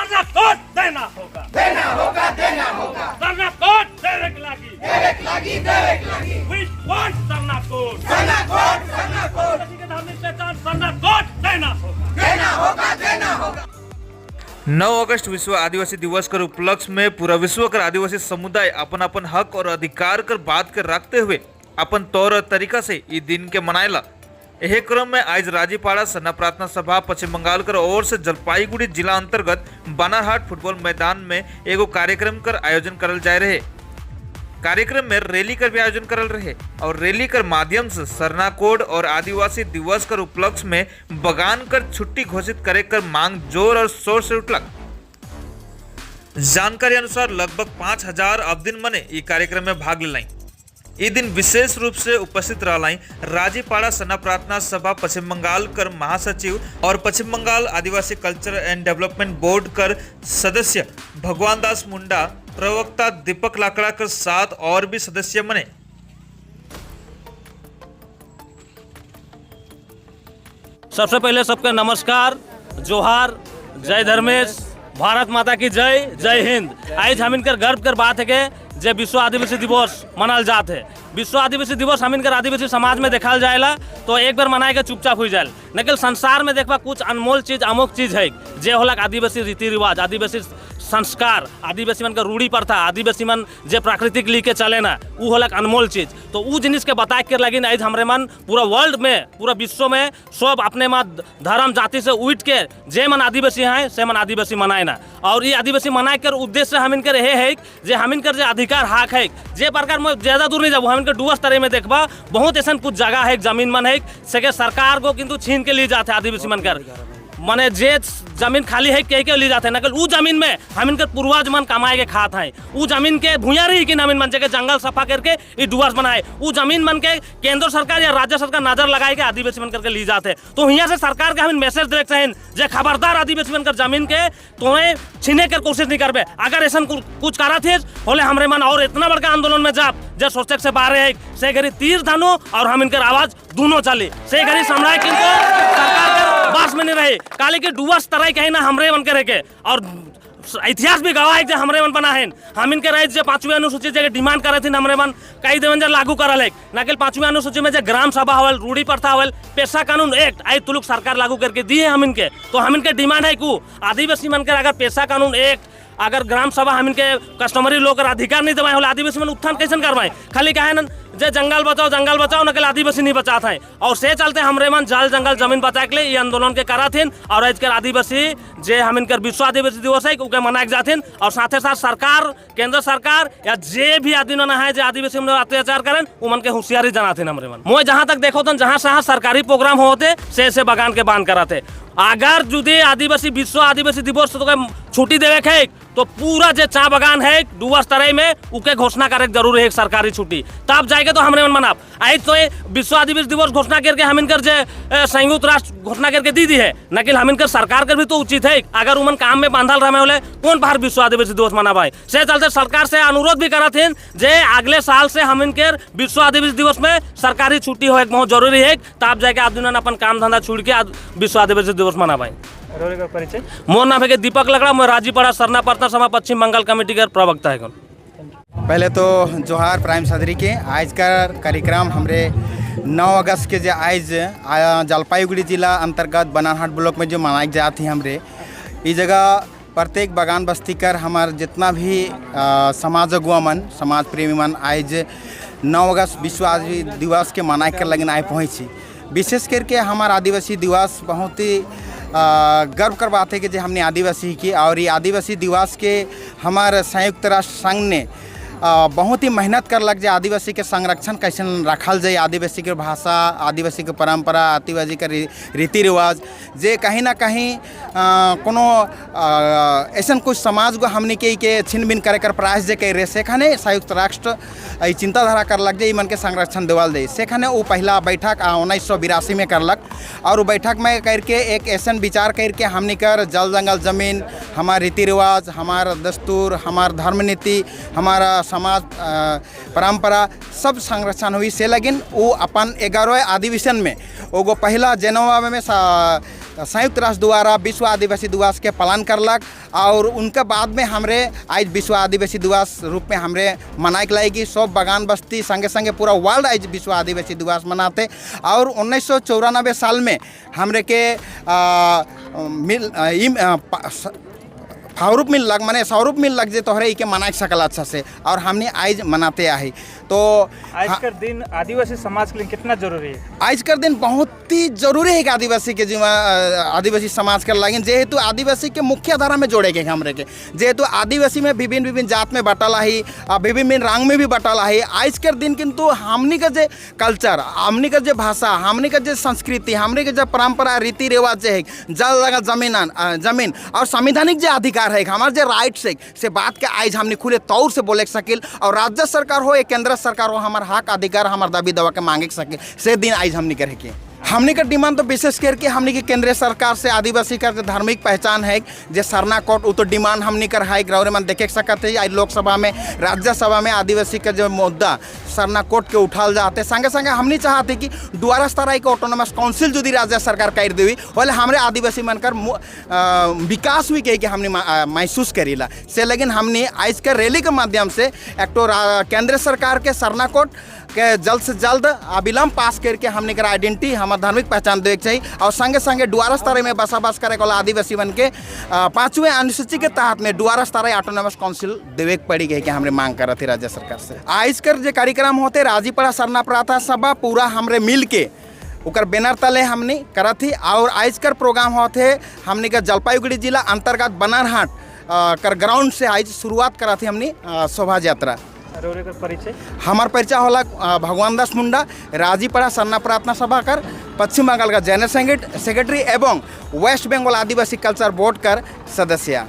Sarna coat देना होगा, देना होगा, देना होगा। सरना कोट देवेक लागी, देवेक लागी, देवेक लागी। We want Sarna code, Sarna code, Sarna code. आदिवासी की धार्मिक पहचान सरना कोट देना होगा, देना होगा, देना होगा। 9 अगस्त विश्व आदिवासी दिवस कर उपलक्ष्य में पूरा विश्व कर आदिवासी समुदाय अपन हक और अधिकार कर बात कर रखते हुए अपन तौर और तरीका से ये दिन के मनाएला। यह क्रम में आज राजीपाड़ा सरना प्रार्थना सभा पश्चिम बंगाल कर ओर से जलपाईगुड़ी जिला अंतर्गत बानारहाट फुटबॉल मैदान में एगो कार्यक्रम कर आयोजन करल जाए रहे। कार्यक्रम में रैली कर भी आयोजन करल रहे और रैली कर माध्यम से सरना कोड और आदिवासी दिवस कर उपलक्ष्य में बगान कर छुट्टी घोषित करे कर मांग जोर और शोर से उठलक। जानकारी अनुसार लगभग 5000 अवधिन मने ये कार्यक्रम में भाग लेलाई। ये दिन विशेष रूप से उपस्थित रहलाई राजीपाड़ा सरना प्रार्थना सभा पश्चिम बंगाल कर महासचिव और पश्चिम बंगाल आदिवासी कल्चर एंड डेवलपमेंट बोर्ड कर सदस्य भगवान दास मुंडा, प्रवक्ता दीपक लाकड़ा कर साथ और भी सदस्य बने। सबसे पहले सबके नमस्कार, जोहार, जय धर्मेश, भारत माता की जय, जय हिंद। आज हम इनकर गर्व कर बात है कि जे विश्व आदिवासी दिवस मनाल जात है। विश्व आदिवासी दिवस हम इनकर आदिवासी समाज में देखल जाएला तो एक बार मनाए के चुपचाप हो जाए, लेकिन संसार में देखबा कुछ अनमोल चीज, अमोक चीज है जे होलक आदिवासी रीति रिवाज, आदिवासी संस्कार, आदिवासी मन का रूढ़ी प्रथा, आदिवासी मन जे प्राकृतिक ली के चले ना, वो होलक अनमोल चीज। तो वो जिनिस के बताए के लगी आज हमरे मन पूरा वर्ल्ड में, पूरा विश्व में सब अपने मन धर्म जाति से उठ के जे मन आदिवासी हैं से मन आदिवासी मनाए ना। और ये आदिवासी मनाए कर उद्देश्य हम इनकर ये है जे हम इनकर जे अधिकार हक है, जे प्रकार में ज्यादा दूर नहीं जाबू, हम इनकर डुअस तरह में देखबा बहुत ऐसा कुछ जगह है, जमीन मन है से सरकार को किंतु छीन के लिए जाते आदिवासी मन कर, माने जे जमीन खाली है के लिए जाते हैं, नकल उ जमीन में हम इनकर पूर्वज मन कमाए के खात हैं। उ जमीन के भूया रही कि नमीन मन के जंगल सफा करके ये डुअर्स बनाए, उ जमीन मन के केंद्र सरकार या राज्य सरकार नजर लगाए के आदिवासी मन करके ली जाते। तो यहाँ से सरकार के हम मैसेज देख हैं जे खबरदार आदिवासी मन कर जमीन के तुम्हें छीने कर कोशिश नहीं करबे। अगर ऐसा कुछ करा थे बोले हमरे मन और इतना बड़का आंदोलन में जाब जे सोचे से बाहर है से घड़ी तीर धनु और हम इनकर आवाज दोनों चली से घड़ी सम्राट किंतु सरकार के बास में नहीं रहे काली के डुअर्स तरह कहीं ना हमरे मन करे के। और इतिहास भी गवाह है जे हमरे मन बना है। हम इनके रहे जे 5वीं अनुसूची जे डिमांड करे थे हमरे मन कई देवन लागू करल है, नकल 5वीं अनुसूची में जे ग्राम सभा होल, रूढ़ी प्रथा होल, पेशा कानून एक्ट आई तुलुक सरकार लागू करके दी है हम इनके। तो हम इनके डिमांड है को आदिवासी मन कर अगर पेशा कानून एक्ट, अगर ग्राम सभा हम इनके कस्टमरी लोग अधिकार नहीं दबाए होला, आदिवासी मन उत्थान कैसे करवाए, खाली कहे न जे जंगल बचाओ नकल आदिवासी नहीं बचाते हैं। और से चलते हमरे मन जल जंगल जमीन बचाए के लिए ये आंदोलन के करा थे। और आज के आदिवासी जे हम इनकर विश्व आदिवासी दिवस है उके मनाए जाते और साथ साथ सरकार, केंद्र सरकार या जे भी आदमी ना है जे आदिवासी में अत्याचार करें उमन के होशियारी जनाते हमरे मन। मोय जहाँ तक देखो तो जहाँ जहाँ सरकारी प्रोग्राम होते से बगान के बांध कराते। अगर जुदे आदिवासी विश्व आदिवासी दिवस तो छुट्टी देवे के तो पूरा जे चा बगान है डुअर्स तरह में उके घोषणा करे जरूर है सरकारी छुट्टी, तब जाएगा तो हमरे मन मनाब। आज तो विश्व आदिवासी दिवस घोषणा करके हम इनकर जे संयुक्त राष्ट्र घोषणा करके दी है, लेकिन हम इनकर सरकार कर भी तो उचित है। अगर उमन काम में बांधल रहे होले कौन बाहर विश्व आदिवासी दिवस मनाबे। से चलते सरकार से अनुरोध भी करा थे जे अगले साल से हम इनकर विश्व आदिवासी दिवस में सरकारी छुट्टी हो बहुत जरूरी है, तब जाके आदमी अपन काम धंधा छोड़ के विश्व आदिवासी दिवस मनाबे। मोर नाम है दीपक लकड़ा, मैं राजीपाड़ा सरना प्रार्थना सभा पश्चिम बंगाल कमेटी का प्रवक्ता है। पहले तो जोहार प्राइम सदरी के आज का कार्यक्रम हमरे 9 अगस्त के जो आज जलपाईगुड़ी जिला अंतर्गत बानारहाट ब्लॉक में जो मनाई जाती है हमरे इस जगह प्रत्येक बागान बस्ती कर हमार जितना भी समाज अगुआ मन, समाज प्रेमी मन आज 9 अगस्त विश्व आदिवासी दिवस के मनाए कर लगन आए पहुँची। विशेष करके हमारा आदिवासी दिवस बहुत ही गर्व कर बात है कि जो हमने आदिवासी की और ये आदिवासी दिवस के हमारे संयुक्त राष्ट्र संघ ने बहुत ही मेहनत कर लग जाए आदिवासी के संरक्षण कैसे रखल जाए, आदिवासी के भाषा, आदिवासी के परंपरा, आदिवासी के रीति रिवाज जे कहीं ना कहीं कोनो ऐसा कुछ समाज को हमने के छीन बीन करे कर प्रयास जे करे सेखाने संयुक्त राष्ट्र चिंताधारा कर लग जाए मन के संरक्षण देवल जाए। सेखाने वो पहला बैठक 1982 में करलक और वो बैठक में करके एक ऐसा विचार करके हमने कर जल जंगल जमीन, हमारे रीति रिवाज, हमारा दस्तूर, हमारा धर्म नीति, हमारा समाज परंपरा सब संरक्षण हुई से। लेकिन वो अपन 11वें अधिवेशन में वो पहला जेनेवा में संयुक्त राष्ट्र द्वारा विश्व आदिवासी दिवस के पालन करलक और उनके बाद में हमरे आज विश्व आदिवासी दिवस रूप में हमरे मनाई लाएगी। सब बागान बस्ती संगे संगे पूरा वर्ल्ड आज विश्व आदिवासी दिवस मनाते। और 1994 साल में हमरे के फारूप मिल लग माने स्वरूप मिल लग जे तोहरे के मनाई सकल अच्छा से और हमने आज मनाते आहे। तो आज का दिन आदिवासी समाज के लिए कितना जरूरी है? आज का दिन बहुत ही जरूरी है कि आदिवासी के आदिवासी समाज के लगे, जेहेतु आदिवासी के मुख्य धारा में जोड़े गए हमरे के, जेहेतु आदिवासी में विभिन्न विभिन्न जात में बटल है, विभिन्न विभिन्न रंग में भी बटल है। आज के दिन किंतु हमनी का जे कल्चर, हमनी का जे भाषा, हमनी का जे संस्कृति, हमनी के जे परंपरा रीति रिवाज है, जल जगह जमीन और संवैधानिक जे अधिकार है, हमारे जे राइट्स है से बात के आज हमने खुले तौर से बोले सकिल और राज्य सरकार हो या केंद्र सरकार हो हमार हक अधिकार हमार दाबी दवा के मांगे सके से दिन आज हमने करे के। हमने का डिमांड तो विशेष करके हमने की केंद्रीय सरकार से आदिवासी का जो धार्मिक पहचान है जे सरना कोट वो तो डिमांड हमने कर है ग्रौरे मन देखे सकते हैं। आज लोकसभा में राज्यसभा में आदिवासी का जो मुद्दा सरना कोट के उठाल जाते संगे संगे हमने चाहते कि द्वारा स्तराई के ऑटोनोमस काउंसिल जो राज्य सरकार कर देवी बोले हमारे आदिवासी मनकर विकास भी कह के हमने महसूस करीला से। लेकिन हमने आज के रैली के माध्यम से एक तो केंद्र सरकार के सरना कोट के जल्द से जल्द अविलंब पास करके हमने कर आइडेंटिटी हमारे धार्मिक पहचान देवे चाहिए और संगे संगे डुआरा स्तरे में बसाबास करे वाला आदिवासी बन के 5वें अनुसूची के तहत में डुआरा स्तरे ऑटोनोमस काउंसिल देवे पड़ी गई कि हमरे मांग कर थी राज्य सरकार से। आज कर जो कार्यक्रम होते राजीपड़ा सरना प्रार्थना सभा पूरा हमरे मिल के उकर बैनर तले हमने करत थी और आज कर प्रोग्राम होते हमने का जलपाईगुड़ी जिला अंतर्गत बनारहाट कर ग्राउंड से आज शुरुआत करा थी हमने शोभा यात्रा। परिचय हमार परिचय होला भगवान दास मुंडा, राजीपड़ा सरना प्रार्थना सभा कर पश्चिम बंगाल का जनरल सेक्रेटरी एवं वेस्ट बंगाल आदिवासी कल्चर बोर्ड कर सदस्य।